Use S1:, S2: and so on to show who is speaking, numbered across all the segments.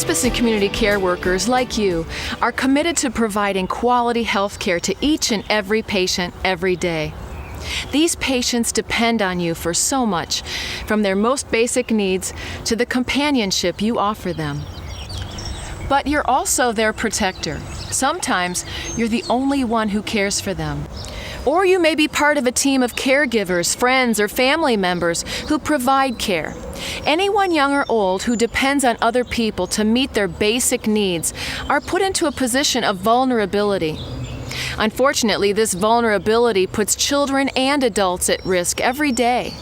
S1: Hospice and community care workers like you are committed to providing quality health care to each and every patient every day. These patients depend on you for so much, from their most basic needs to the companionship you offer them. But you're also their protector. Sometimes you're the only one who cares for them. Or you may be part of a team of caregivers, friends, or family members who provide care. Anyone young or old who depends on other people to meet their basic needs are put into a position of vulnerability. Unfortunately, this vulnerability puts children and adults at risk every day.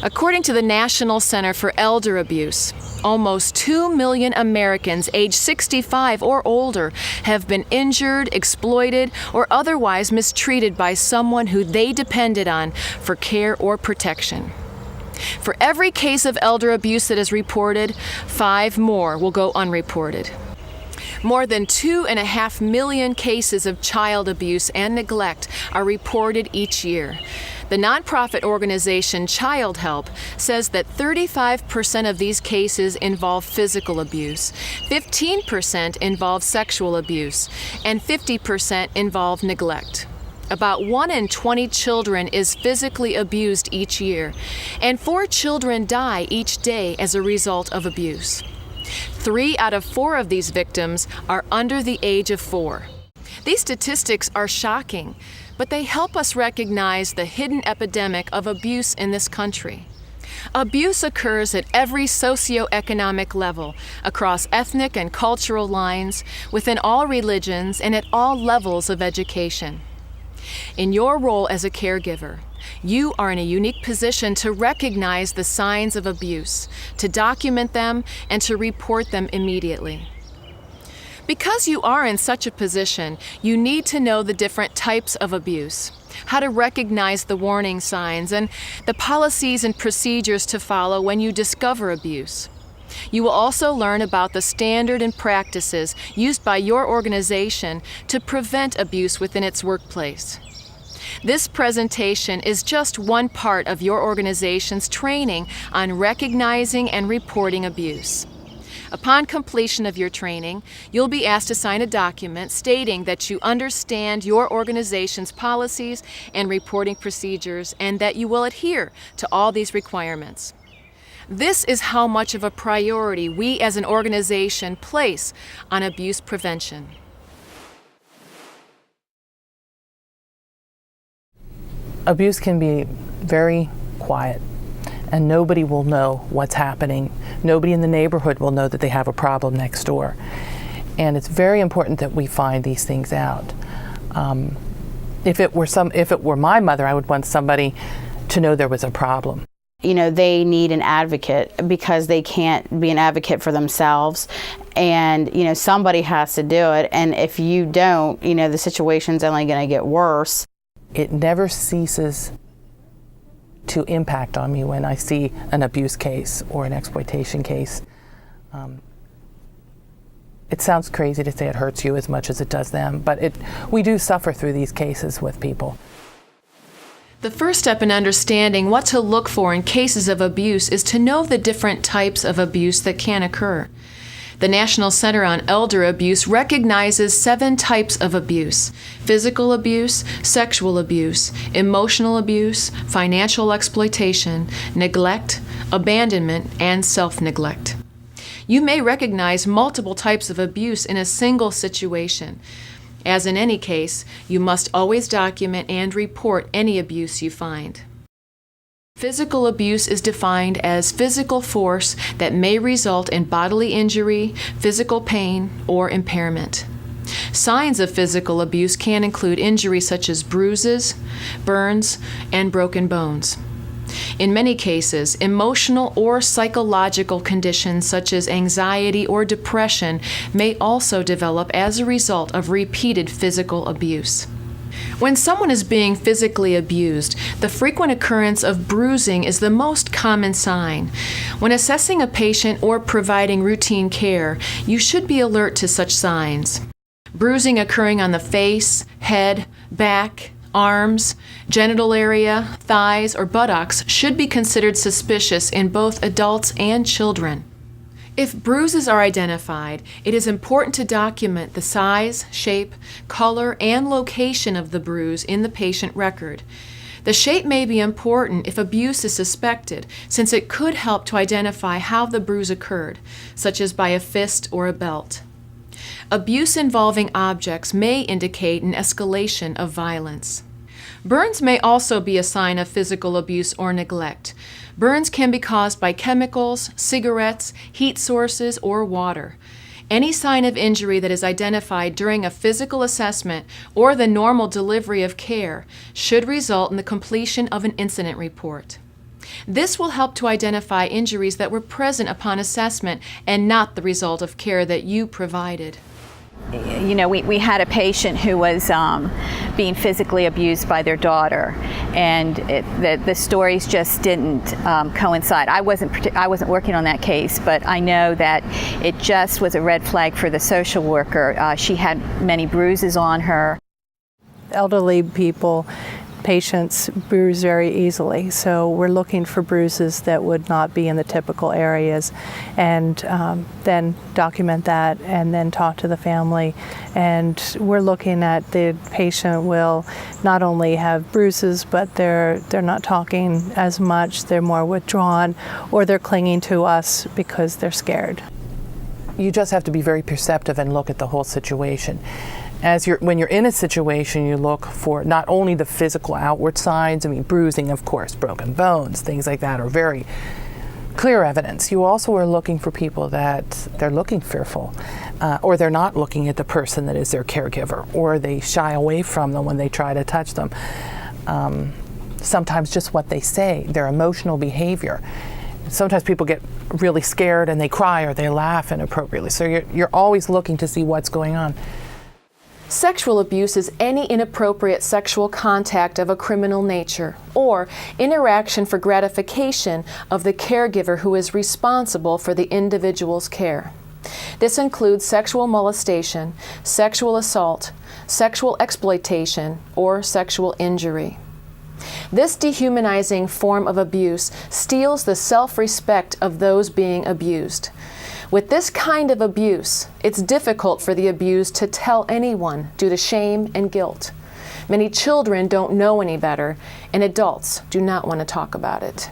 S1: According to the National Center for Elder Abuse, almost 2 million Americans aged 65 or older have been injured, exploited, or otherwise mistreated by someone who they depended on for care or protection. For every case of elder abuse that is reported, 5 more will go unreported. More than 2.5 million cases of child abuse and neglect are reported each year. The nonprofit organization Child Help says that 35% of these cases involve physical abuse, 15% involve sexual abuse, and 50% involve neglect. About 1 in 20 children is physically abused each year, and 4 children die each day as a result of abuse. 3 out of 4 of these victims are under the age of 4. These statistics are shocking, but they help us recognize the hidden epidemic of abuse in this country. Abuse occurs at every socioeconomic level, across ethnic and cultural lines, within all religions, and at all levels of education. In your role as a caregiver, you are in a unique position to recognize the signs of abuse, to document them, and to report them immediately. Because you are in such a position, you need to know the different types of abuse, how to recognize the warning signs, and the policies and procedures to follow when you discover abuse. You will also learn about the standard and practices used by your organization to prevent abuse within its workplace. This presentation is just one part of your organization's training on recognizing and reporting abuse. Upon completion of your training, you'll be asked to sign a document stating that you understand your organization's policies and reporting procedures and that you will adhere to all these requirements. This is how much of a priority we as an organization place on abuse prevention.
S2: Abuse can be very quiet, and nobody will know what's happening. Nobody in the neighborhood will know that they have a problem next door. And it's very important that we find these things out. If it were my mother, I would want somebody to know there was a problem.
S3: You know, they need an advocate because they can't be an advocate for themselves. And, you know, somebody has to do it. And if you don't, you know, the situation's only going to get worse.
S2: It never ceases to impact on me when I see an abuse case or an exploitation case. It sounds crazy to say it hurts you as much as it does them, but we do suffer through these cases with people.
S1: The first step in understanding what to look for in cases of abuse is to know the different types of abuse that can occur. The National Center on Elder Abuse recognizes 7 types of abuse: physical abuse, sexual abuse, emotional abuse, financial exploitation, neglect, abandonment, and self-neglect. You may recognize multiple types of abuse in a single situation. As in any case, you must always document and report any abuse you find. Physical abuse is defined as physical force that may result in bodily injury, physical pain, or impairment. Signs of physical abuse can include injuries such as bruises, burns, and broken bones. In many cases, emotional or psychological conditions such as anxiety or depression may also develop as a result of repeated physical abuse. When someone is being physically abused, the frequent occurrence of bruising is the most common sign. When assessing a patient or providing routine care, you should be alert to such signs. Bruising occurring on the face, head, back, arms, genital area, thighs, or buttocks should be considered suspicious in both adults and children. If bruises are identified, it is important to document the size, shape, color, and location of the bruise in the patient record. The shape may be important if abuse is suspected, since it could help to identify how the bruise occurred, such as by a fist or a belt. Abuse involving objects may indicate an escalation of violence. Burns may also be a sign of physical abuse or neglect. Burns can be caused by chemicals, cigarettes, heat sources, or water. Any sign of injury that is identified during a physical assessment or the normal delivery of care should result in the completion of an incident report. This will help to identify injuries that were present upon assessment and not the result of care that you provided.
S4: You know, we had a patient who was being physically abused by their daughter, and the stories just didn't coincide. I wasn't working on that case, but I know that it just was a red flag for the social worker. She had many bruises on her.
S5: Elderly people, patients bruise very easily, so we're looking for bruises that would not be in the typical areas, and then document that and then talk to the family. And we're looking at the patient will not only have bruises, but they're not talking as much, they're more withdrawn, or they're clinging to us because they're scared.
S2: You just have to be very perceptive and look at the whole situation. When you're in a situation, you look for not only the physical outward signs, I mean bruising, of course, broken bones, things like that are very clear evidence. You also are looking for people that they're looking fearful, or they're not looking at the person that is their caregiver, or they shy away from them when they try to touch them. Sometimes just what they say, their emotional behavior. Sometimes people get really scared and they cry or they laugh inappropriately. So you're always looking to see what's going on.
S1: Sexual abuse is any inappropriate sexual contact of a criminal nature or interaction for gratification of the caregiver who is responsible for the individual's care. This includes sexual molestation, sexual assault, sexual exploitation, or sexual injury. This dehumanizing form of abuse steals the self-respect of those being abused. With this kind of abuse, it's difficult for the abused to tell anyone due to shame and guilt. Many children don't know any better, and adults do not want to talk about it.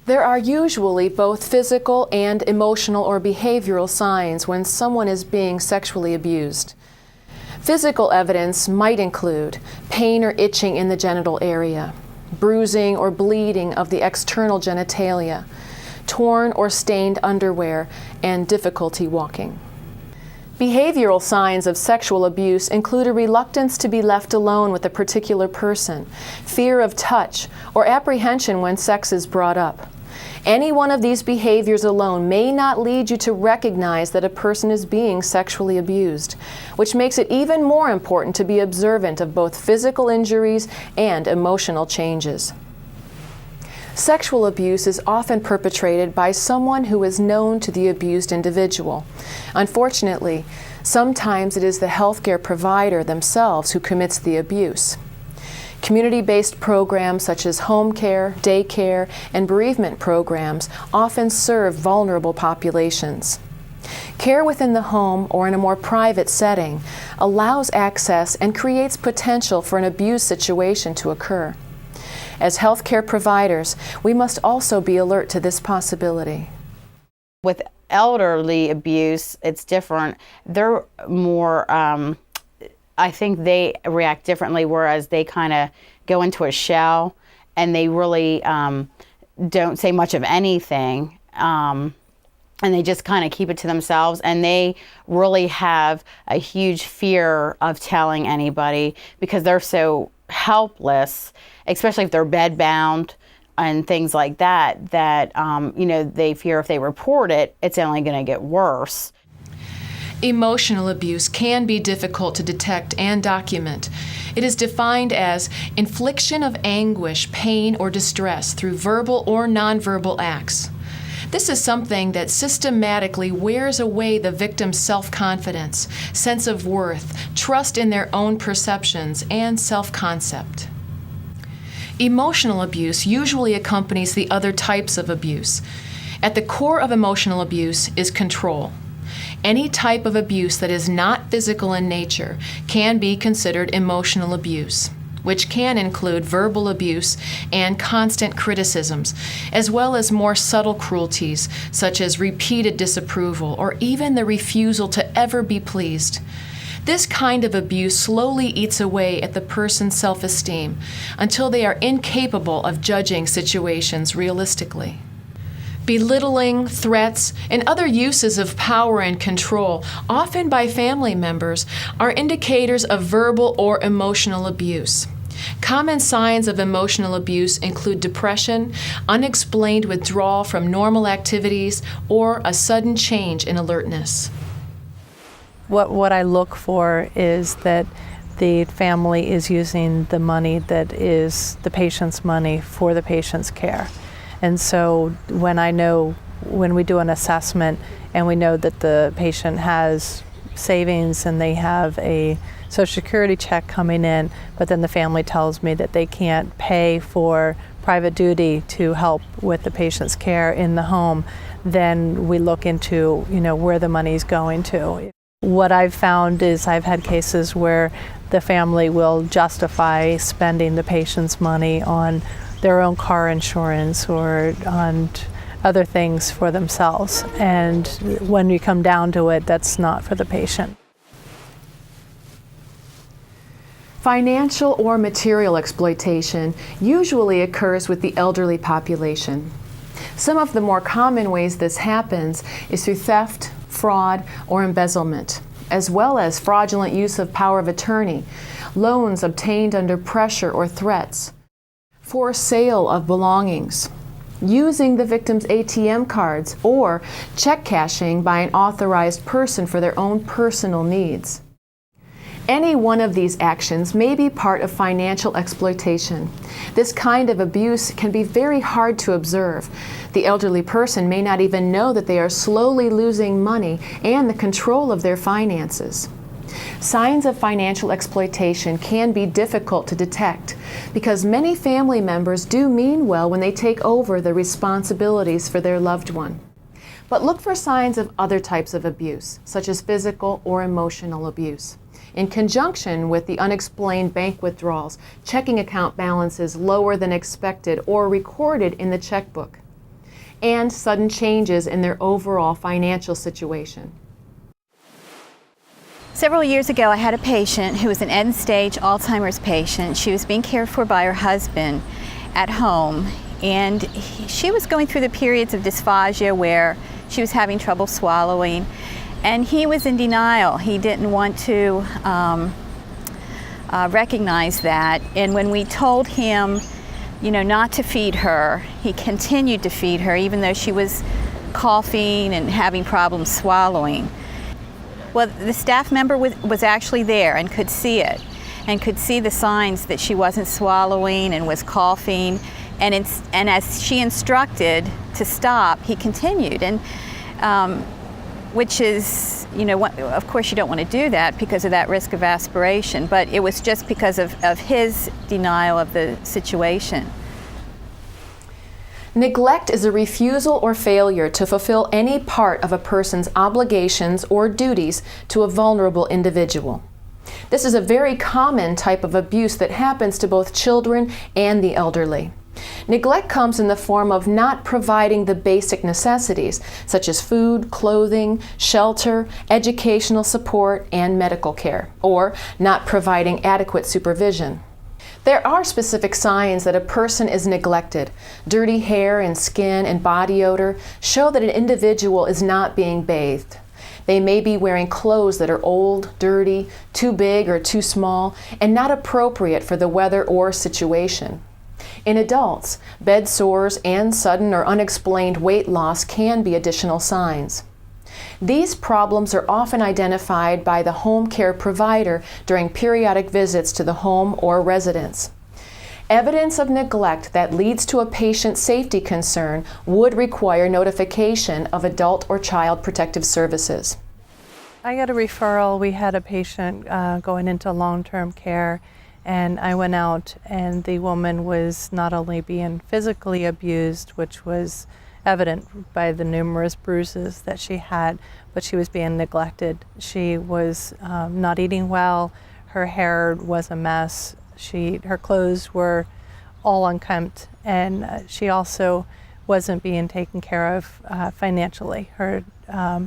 S1: There are usually both physical and emotional or behavioral signs when someone is being sexually abused. Physical evidence might include pain or itching in the genital area, bruising or bleeding of the external genitalia, torn or stained underwear, and difficulty walking. Behavioral signs of sexual abuse include a reluctance to be left alone with a particular person, fear of touch, or apprehension when sex is brought up. Any one of these behaviors alone may not lead you to recognize that a person is being sexually abused, which makes it even more important to be observant of both physical injuries and emotional changes. Sexual abuse is often perpetrated by someone who is known to the abused individual. Unfortunately, sometimes it is the healthcare provider themselves who commits the abuse. Community-based programs such as home care, daycare, and bereavement programs often serve vulnerable populations. Care within the home or in a more private setting allows access and creates potential for an abuse situation to occur. As healthcare providers, we must also be alert to this possibility.
S3: With elderly abuse, it's different. They're more, I think they react differently, whereas they kind of go into a shell and they really don't say much of anything. And they just kind of keep it to themselves, and they really have a huge fear of telling anybody because they're so helpless, especially if they're bedbound and things like that, they fear if they report it, it's only going to get worse.
S1: Emotional abuse can be difficult to detect and document. It is defined as infliction of anguish, pain, or distress through verbal or nonverbal acts. This is something that systematically wears away the victim's self-confidence, sense of worth, trust in their own perceptions, and self-concept. Emotional abuse usually accompanies the other types of abuse. At the core of emotional abuse is control. Any type of abuse that is not physical in nature can be considered emotional abuse, which can include verbal abuse and constant criticisms, as well as more subtle cruelties such as repeated disapproval or even the refusal to ever be pleased. This kind of abuse slowly eats away at the person's self-esteem until they are incapable of judging situations realistically. Belittling, threats, and other uses of power and control, often by family members, are indicators of verbal or emotional abuse. Common signs of emotional abuse include depression, unexplained withdrawal from normal activities, or a sudden change in alertness.
S5: What I look for is that the family is using the money that is the patient's money for the patient's care. And so when we do an assessment and we know that the patient has savings and they have a Social Security check coming in, but then the family tells me that they can't pay for private duty to help with the patient's care in the home, then we look into, where the money's going to. What I've found is I've had cases where the family will justify spending the patient's money on their own car insurance or on other things for themselves. And when you come down to it, that's not for the patient.
S1: Financial or material exploitation usually occurs with the elderly population. Some of the more common ways this happens is through theft, fraud, or embezzlement, as well as fraudulent use of power of attorney, loans obtained under pressure or threats, forced sale of belongings, using the victim's ATM cards, or check cashing by an authorized person for their own personal needs. Any one of these actions may be part of financial exploitation. This kind of abuse can be very hard to observe. The elderly person may not even know that they are slowly losing money and the control of their finances. Signs of financial exploitation can be difficult to detect because many family members do mean well when they take over the responsibilities for their loved one. But look for signs of other types of abuse, such as physical or emotional abuse, in conjunction with the unexplained bank withdrawals, checking account balances lower than expected or recorded in the checkbook, and sudden changes in their overall financial situation.
S4: Several years ago, I had a patient who was an end-stage Alzheimer's patient. She was being cared for by her husband at home, and she was going through the periods of dysphagia where she was having trouble swallowing, and he was in denial. He didn't want to recognize that, and when we told him, not to feed her, he continued to feed her even though she was coughing and having problems swallowing. Well, the staff member was actually there and could see it, and could see the signs that she wasn't swallowing and was coughing. And as she instructed to stop, he continued. And which is, of course you don't want to do that because of that risk of aspiration, but it was just because of his denial of the situation.
S1: Neglect is a refusal or failure to fulfill any part of a person's obligations or duties to a vulnerable individual. This is a very common type of abuse that happens to both children and the elderly. Neglect comes in the form of not providing the basic necessities, such as food, clothing, shelter, educational support, and medical care, or not providing adequate supervision. There are specific signs that a person is neglected. Dirty hair and skin and body odor show that an individual is not being bathed. They may be wearing clothes that are old, dirty, too big or too small, and not appropriate for the weather or situation. In adults, bed sores and sudden or unexplained weight loss can be additional signs. These problems are often identified by the home care provider during periodic visits to the home or residence. Evidence of neglect that leads to a patient safety concern would require notification of Adult or Child Protective Services.
S5: I got a referral. We had a patient going into long-term care, and I went out, and the woman was not only being physically abused, which was evident by the numerous bruises that she had, but she was being neglected. She was not eating well. Her hair was a mess. Her clothes were all unkempt, and she also wasn't being taken care of financially. Her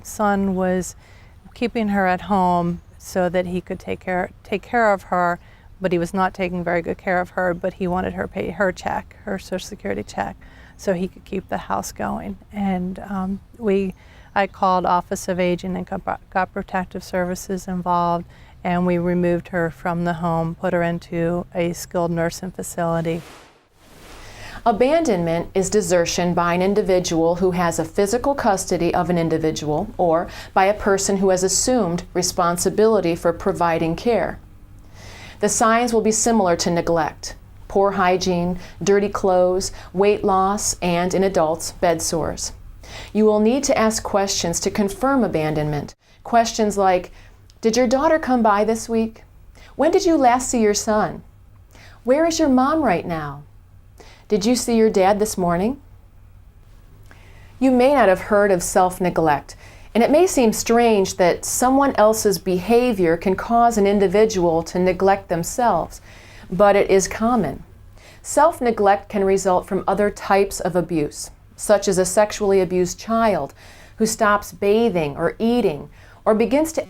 S5: son was keeping her at home so that he could take care of her, but he was not taking very good care of her, but he wanted her to pay her check, her Social Security check, so he could keep the house going. And I called Office of Aging and got Protective Services involved, and we removed her from the home, put her into a skilled nursing facility.
S1: Abandonment is desertion by an individual who has a physical custody of an individual or by a person who has assumed responsibility for providing care. The signs will be similar to neglect: poor hygiene, dirty clothes, weight loss, and in adults, bed sores. You will need to ask questions to confirm abandonment. Questions like, did your daughter come by this week? When did you last see your son? Where is your mom right now? Did you see your dad this morning? You may not have heard of self-neglect, and it may seem strange that someone else's behavior can cause an individual to neglect themselves, but it is common. Self-neglect can result from other types of abuse, such as a sexually abused child who stops bathing or eating or begins to